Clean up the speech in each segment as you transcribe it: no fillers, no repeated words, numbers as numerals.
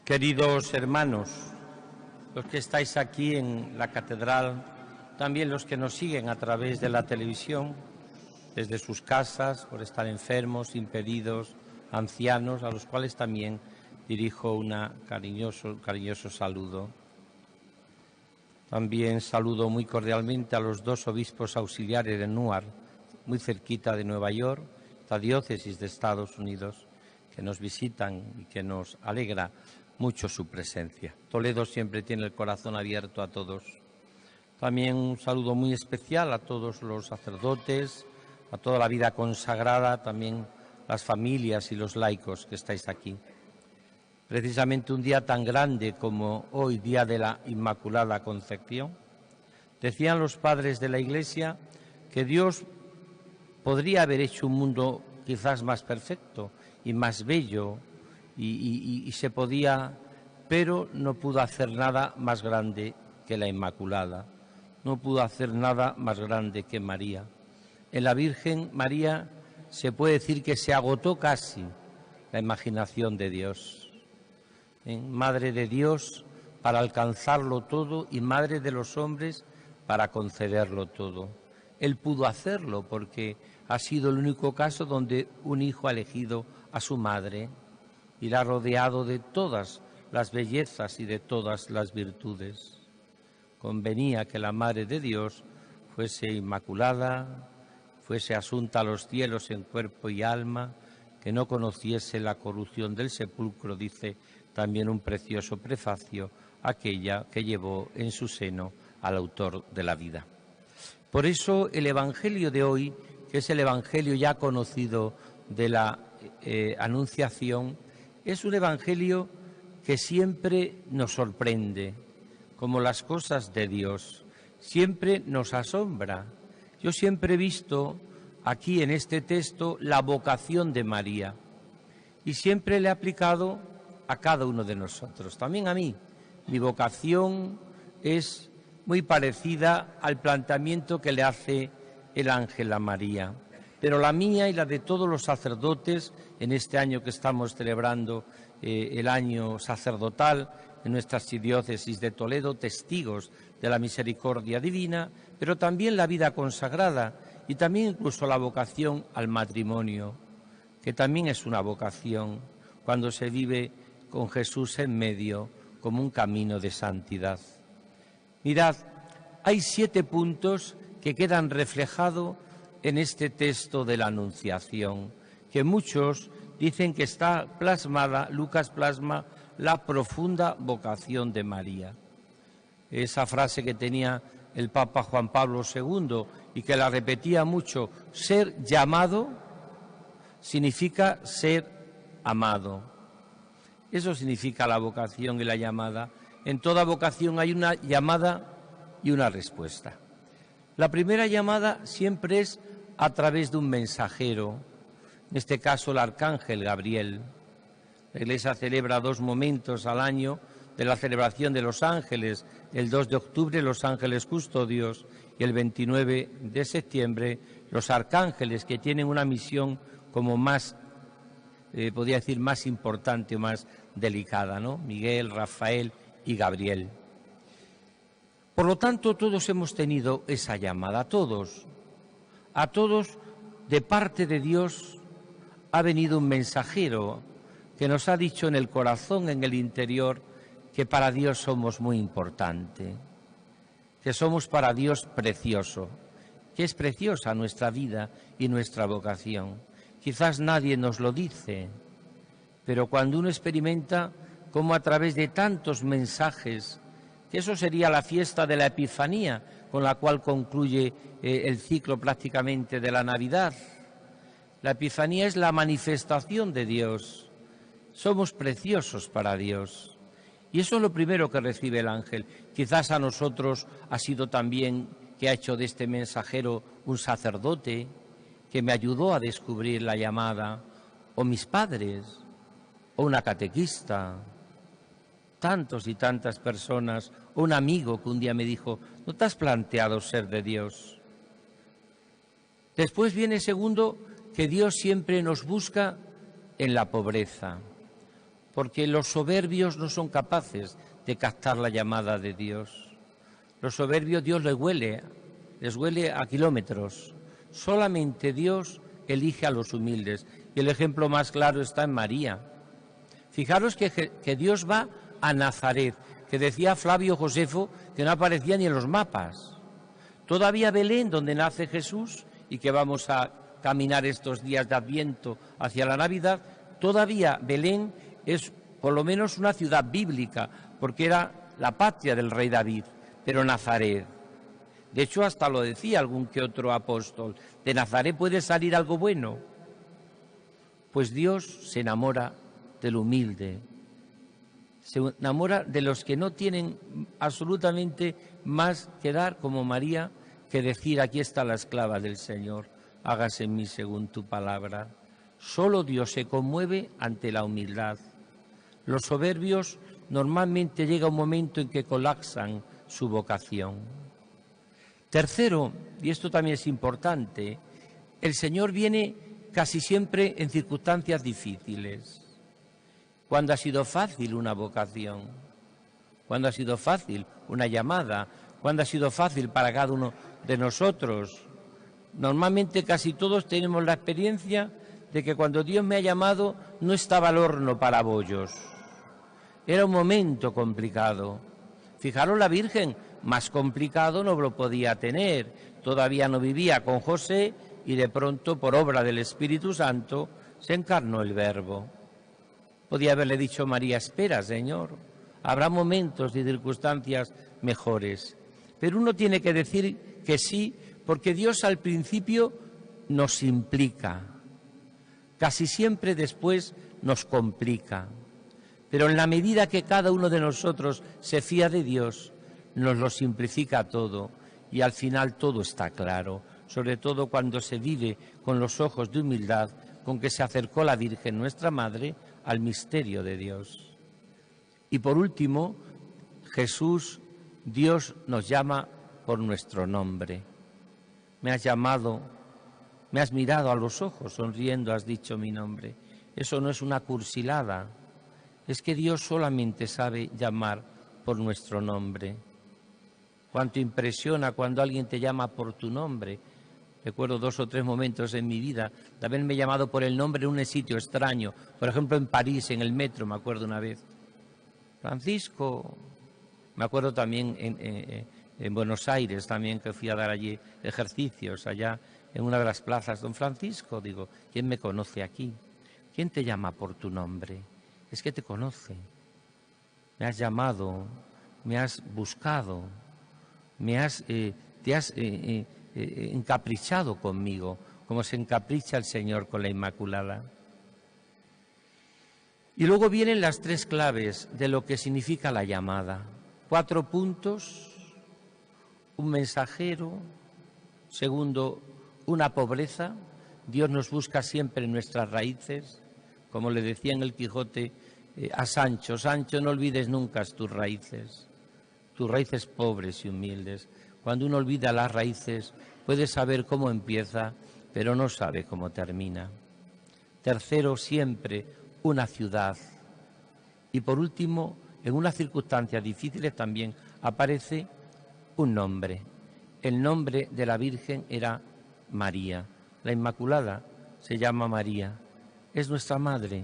Queridos hermanos, los que estáis aquí en la catedral, también los que nos siguen a través de la televisión, desde sus casas, por estar enfermos, impedidos, ancianos, a los cuales también dirijo un cariñoso saludo. También saludo muy cordialmente a los dos obispos auxiliares de Newark, muy cerquita de Nueva York, esta diócesis de Estados Unidos, que nos visitan y que nos alegra mucho su presencia. Toledo siempre tiene el corazón abierto a todos. También un saludo muy especial a todos los sacerdotes, a toda la vida consagrada, también las familias y los laicos que estáis aquí. Precisamente un día tan grande como hoy, Día de la Inmaculada Concepción, decían los padres de la Iglesia que Dios podría haber hecho un mundo quizás más perfecto y más bello y se podía, pero no pudo hacer nada más grande que la Inmaculada, no pudo hacer nada más grande que María. En la Virgen María se puede decir que se agotó casi la imaginación de Dios. Madre de Dios para alcanzarlo todo y Madre de los hombres para concederlo todo. Él pudo hacerlo porque ha sido el único caso donde un hijo ha elegido a su madre y la ha rodeado de todas las bellezas y de todas las virtudes. Convenía que la Madre de Dios fuese inmaculada, fuese asunta a los cielos en cuerpo y alma, que no conociese la corrupción del sepulcro, dice también un precioso prefacio, aquella que llevó en su seno al autor de la vida. Por eso el Evangelio de hoy, que es el Evangelio ya conocido de la Anunciación, es un Evangelio que siempre nos sorprende, como las cosas de Dios, siempre nos asombra. Yo siempre he visto aquí en este texto la vocación de María y siempre le he aplicado a cada uno de nosotros, también a mí. Mi vocación es muy parecida al planteamiento que le hace el ángel a María, pero la mía y la de todos los sacerdotes en este año que estamos celebrando el año sacerdotal en nuestra archidiócesis de Toledo, testigos de la misericordia divina, pero también la vida consagrada y también incluso la vocación al matrimonio, que también es una vocación cuando se vive con Jesús en medio como un camino de santidad. Mirad, hay 7 puntos que quedan reflejados en este texto de la Anunciación, que muchos dicen que está plasmada, Lucas plasma la profunda vocación de María. Esa frase que tenía el Papa Juan Pablo II y que la repetía mucho, ser llamado significa ser amado. Eso significa la vocación y la llamada. En toda vocación hay una llamada y una respuesta. La primera llamada siempre es a través de un mensajero, en este caso el arcángel Gabriel. La Iglesia celebra 2 momentos al año de la celebración de los ángeles, el 2 de octubre los ángeles custodios y el 29 de septiembre los arcángeles, que tienen una misión como más, podría decir, más importante o más delicada, ¿no? Miguel, Rafael y Gabriel. Por lo tanto, todos hemos tenido esa llamada, a todos de parte de Dios ha venido un mensajero que nos ha dicho en el corazón, en el interior, que para Dios somos muy importantes, que somos para Dios precioso, que es preciosa nuestra vida y nuestra vocación. Quizás nadie nos lo dice, pero cuando uno experimenta cómo a través de tantos mensajes, que eso sería la fiesta de la Epifanía, con la cual concluye el ciclo prácticamente de la Navidad. La Epifanía es la manifestación de Dios. Somos preciosos para Dios. Y eso es lo primero que recibe el ángel. Quizás a nosotros ha sido también que ha hecho de este mensajero un sacerdote que me ayudó a descubrir la llamada, o mis padres, o una catequista, tantos y tantas personas, o un amigo que un día me dijo, ¿no te has planteado ser de Dios? Después viene segundo, que Dios siempre nos busca en la pobreza. porque los soberbios no son capaces de captar la llamada de Dios. Los soberbios Dios les huele a kilómetros. Solamente Dios elige a los humildes. Y el ejemplo más claro está en María. Fijaros que Dios va a Nazaret, que decía Flavio Josefo que no aparecía ni en los mapas. Todavía Belén, donde nace Jesús, y que vamos a caminar estos días de Adviento hacia la Navidad, todavía Belén es por lo menos una ciudad bíblica, porque era la patria del rey David, pero Nazaret. De hecho, hasta lo decía algún que otro apóstol, ¿de Nazaret puede salir algo bueno? Pues Dios se enamora del humilde, se enamora de los que no tienen absolutamente más que dar, como María, que decir, aquí está la esclava del Señor, hágase en mí según tu palabra. Solo Dios se conmueve ante la humildad. Los soberbios normalmente llega un momento en que colapsan su vocación. Tercero, y esto también es importante, el Señor viene casi siempre en circunstancias difíciles. Cuando ha sido fácil una vocación, cuando ha sido fácil una llamada, cuando ha sido fácil para cada uno de nosotros. Normalmente casi todos tenemos la experiencia de que cuando Dios me ha llamado no estaba el horno para bollos. Era un momento complicado. Fijaros, la Virgen, más complicado no lo podía tener. Todavía no vivía con José y de pronto, por obra del Espíritu Santo, se encarnó el Verbo. Podía haberle dicho María, espera, Señor, habrá momentos y circunstancias mejores. Pero uno tiene que decir que sí, porque Dios al principio nos implica. Casi siempre después nos complica. Pero en la medida que cada uno de nosotros se fía de Dios, nos lo simplifica todo y al final todo está claro, sobre todo cuando se vive con los ojos de humildad con que se acercó la Virgen, nuestra Madre, al misterio de Dios. Y por último, Jesús, Dios nos llama por nuestro nombre. Me has llamado, me has mirado a los ojos, sonriendo has dicho mi nombre. Eso no es una cursilada, es que Dios solamente sabe llamar por nuestro nombre. Cuánto impresiona cuando alguien te llama por tu nombre. Recuerdo 2 o 3 momentos en mi vida de haberme llamado por el nombre en un sitio extraño. Por ejemplo, en París, en el metro, me acuerdo una vez. Francisco. Me acuerdo también en Buenos Aires, también que fui a dar allí ejercicios, allá en una de las plazas. Don Francisco, digo, ¿quién me conoce aquí? ¿Quién te llama por tu nombre? Es que te conoce. Me has llamado, me has buscado, te has encaprichado conmigo, como se encapricha el Señor con la Inmaculada. Y luego vienen las 3 claves de lo que significa la llamada. 4 puntos, un mensajero, segundo, una pobreza. Dios nos busca siempre en nuestras raíces, como le decía en el Quijote a Sancho, Sancho, no olvides nunca tus raíces pobres y humildes. Cuando uno olvida las raíces, puede saber cómo empieza, pero no sabe cómo termina. Tercero, siempre una ciudad. Y por último, en unas circunstancias difíciles también aparece un nombre. El nombre de la Virgen era María. La Inmaculada se llama María. Es nuestra Madre.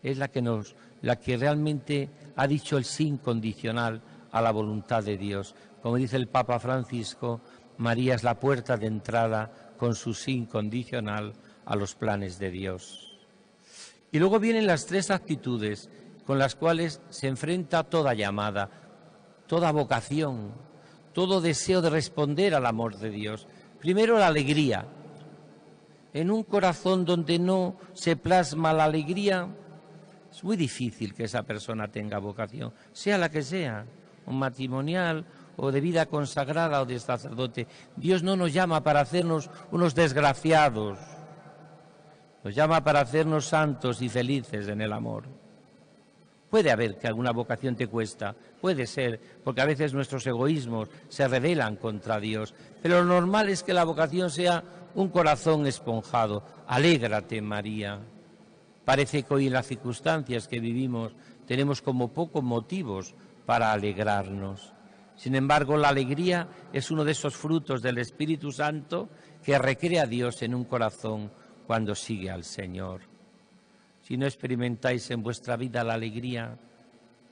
Es la que realmente ha dicho el sí incondicional a la voluntad de Dios. Como dice el Papa Francisco, María es la puerta de entrada con su sí incondicional a los planes de Dios. Y luego vienen las 3 actitudes con las cuales se enfrenta toda llamada, toda vocación, todo deseo de responder al amor de Dios. Primero, la alegría. En un corazón donde no se plasma la alegría, es muy difícil que esa persona tenga vocación, sea la que sea, un matrimonial o de vida consagrada o de sacerdote. Dios no nos llama para hacernos unos desgraciados, nos llama para hacernos santos y felices en el amor. Puede haber que alguna vocación te cuesta, puede ser, porque a veces nuestros egoísmos se rebelan contra Dios, pero lo normal es que la vocación sea un corazón esponjado. Alégrate, María. Parece que hoy en las circunstancias que vivimos tenemos como pocos motivos para alegrarnos. Sin embargo, la alegría es uno de esos frutos del Espíritu Santo que recrea a Dios en un corazón cuando sigue al Señor. Si no experimentáis en vuestra vida la alegría,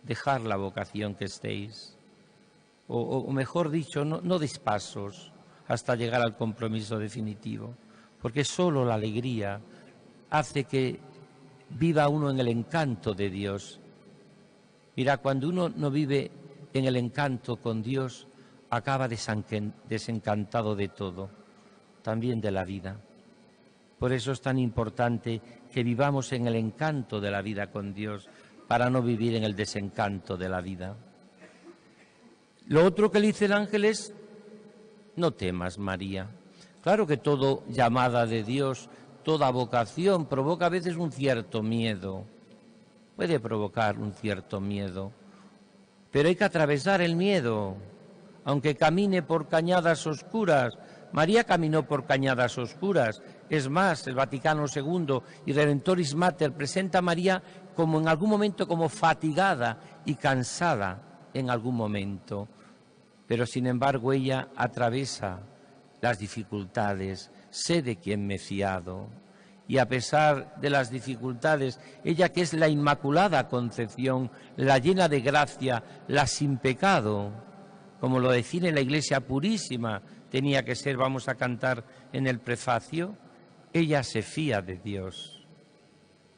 dejad la vocación que estéis. O mejor dicho, no deis pasos hasta llegar al compromiso definitivo, porque solo la alegría hace que viva uno en el encanto de Dios. Mira, cuando uno no vive en el encanto con Dios, acaba desencantado de todo, también de la vida. Por eso es tan importante que vivamos en el encanto de la vida con Dios, para no vivir en el desencanto de la vida. Lo otro que le dice el ángel es: no temas, María. Claro que toda llamada de Dios, toda vocación provoca a veces un cierto miedo. Puede provocar un cierto miedo. Pero hay que atravesar el miedo, aunque camine por cañadas oscuras. María caminó por cañadas oscuras. Es más, el Vaticano II y Redemptoris Mater presenta a María como en algún momento como fatigada y cansada en algún momento. Pero sin embargo ella atraviesa las dificultades. Sé de quién me he fiado. Y a pesar de las dificultades, ella que es la Inmaculada Concepción, la llena de gracia, la sin pecado, como lo define la Iglesia purísima, tenía que ser, vamos a cantar en el prefacio, ella se fía de Dios.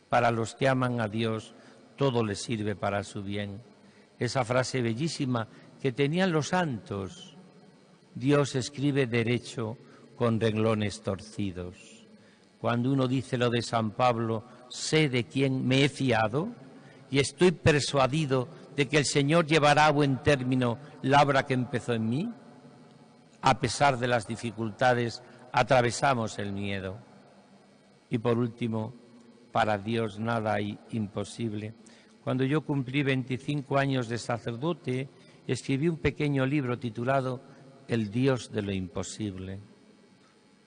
Para los que aman a Dios, todo les sirve para su bien. Esa frase bellísima que tenían los santos: Dios escribe derecho con renglones torcidos. Cuando uno dice lo de San Pablo, sé de quién me he fiado y estoy persuadido de que el Señor llevará a buen término la obra que empezó en mí, a pesar de las dificultades, atravesamos el miedo. Y por último, para Dios nada hay imposible. Cuando yo cumplí 25 años de sacerdote, escribí un pequeño libro titulado El Dios de lo imposible.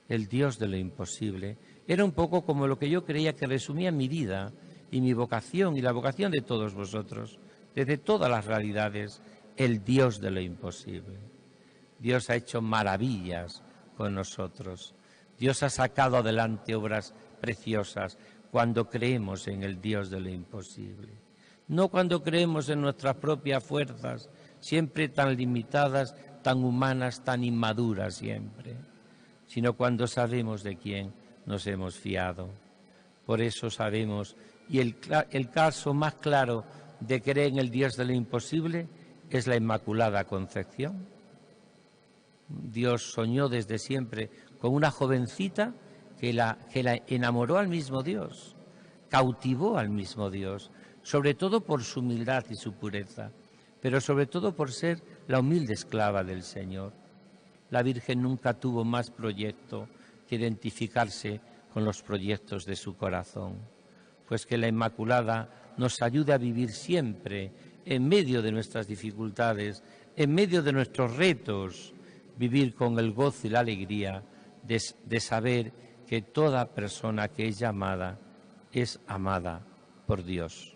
El Dios de lo imposible. Era un poco como lo que yo creía que resumía mi vida y mi vocación y la vocación de todos vosotros, desde todas las realidades, el Dios de lo imposible. Dios ha hecho maravillas con nosotros. Dios ha sacado adelante obras preciosas cuando creemos en el Dios de lo imposible. No cuando creemos en nuestras propias fuerzas, siempre tan limitadas, tan humanas, tan inmaduras siempre, sino cuando sabemos de quién nos hemos fiado. Por eso sabemos, y el caso más claro de creer en el Dios de lo imposible es la Inmaculada Concepción. Dios soñó desde siempre con una jovencita que la enamoró al mismo Dios, cautivó al mismo Dios, sobre todo por su humildad y su pureza, pero sobre todo por ser la humilde esclava del Señor. La Virgen nunca tuvo más proyecto que identificarse con los proyectos de su corazón. Pues que la Inmaculada nos ayude a vivir siempre, en medio de nuestras dificultades, en medio de nuestros retos, vivir con el gozo y la alegría de saber que toda persona que es llamada es amada por Dios.